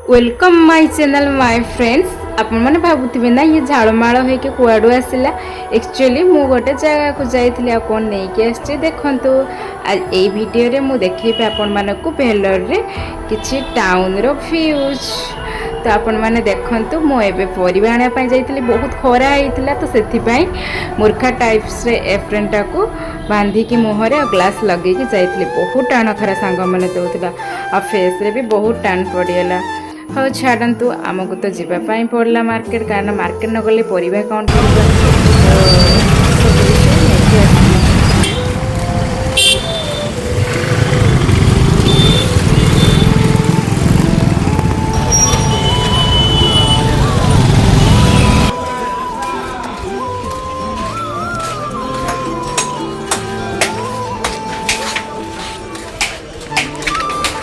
Welcome my channel my friends. आपण मैंने भावुवे ना ये झाड़माड़ होके कुआड़ू आसला। एक्चुअली मु गोटे जगह को जाइली आ कौन नहीं आसचे देखंतु। आज ए वीडियो रे मु देखैबे आपण मानकु वेल्लोर रे किछि टाउन रो व्यूज। तो आपण माने देखंतु मु एबे परिबा आने पई जाइली, बहुत खरा होइतिला तो सेथि पई मूर्खा टाइप्स रे एप्रेन टाकू बांधी की मुहरे और ग्लास लगे कि जाइली। बहुत टाण खरा सांग माने दउतिला आ फेस रे भी बहुत टाण पड़ियला। हाँ छाड़ू आमको तो जीवाई पड़ा मार्केट, कारण मार्केट न गले परिबा कौन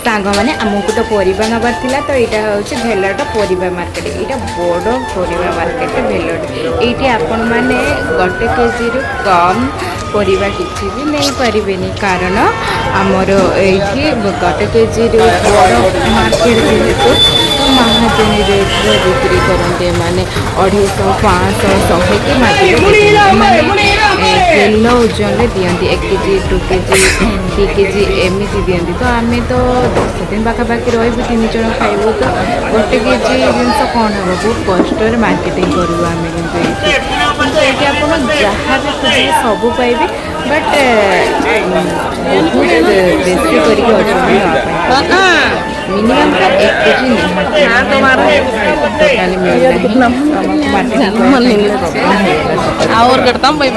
सांग मैंने आमको तो परिबा नबार थिला। तो यहाँ हूँ भेलोर परिबा मार्केट। यहाँ बड़ परिबा मार्केट भेलोर। ये आपण मैंने गोटे केजी रु कम परिबा किसी भी नहीं पारे, कारण आमर ये गोटे केजी रु बड़ मार्केट जेहेतु महाजन रेट्रे बिक्री करते मैंने 250 500 100 के मार्केट तेल ओजन दिखती 1 केजी 2 केजी 3 केजी एमती दिखती। तो आम तो 10 दिन पाखापाखि रू 3 जन खाइबू, तो गोटे केजी जिनस कौन हम बहुत कष्ट मार्केटिंग करूँ आम। कितने ये आप जहाँ भी खोजे सब पाइबे, बट बहुत बेसी करके मिनिमम 1 केजी और करता हूँ भाई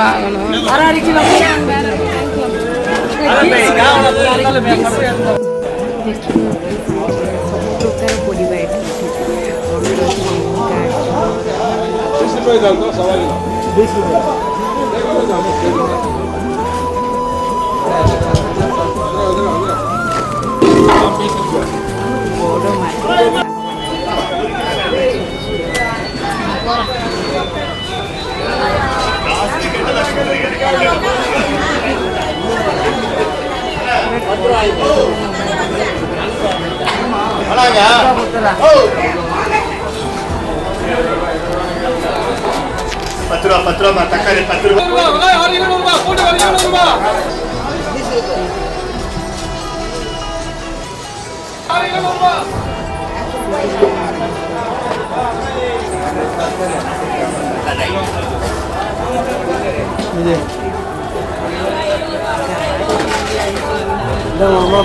पत्र तकारी पत्र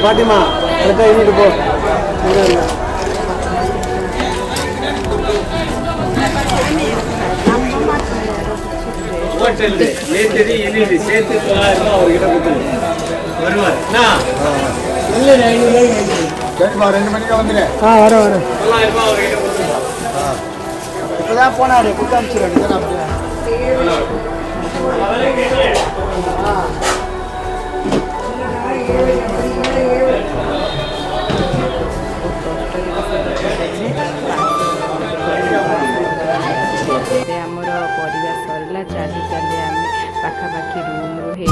பாட்டிமா கரெக்டாக இன்னிட்டு போ. நேற்று இன்னிட்டு சேர்த்து 900 அவர்கிட்ட கொடுத்துரு வருவார். இல்லை 500 சரிப்பா, 2 மணிக்கு வந்துடு. வர 900 அவர்கிட்ட கொடுத்துரு. இப்போதான் போனாரு, கொடுத்து அனுப்பிச்சிடுறேன். அப்படியே आमर परिवा सरला चली चली आम पाखापाखि रूम रू 3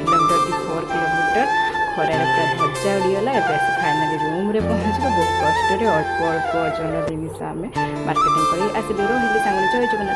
किलोमीटर 4 किलोमीटर खरार पूरा धज्जा उड़ीगला। एवं फाइनाली रूम रे पहुँच बहुत कष्ट अल्प अल्प जन जिन आम मार्केटिंग कर आसिलु रही सांग जय जगन्नाथ।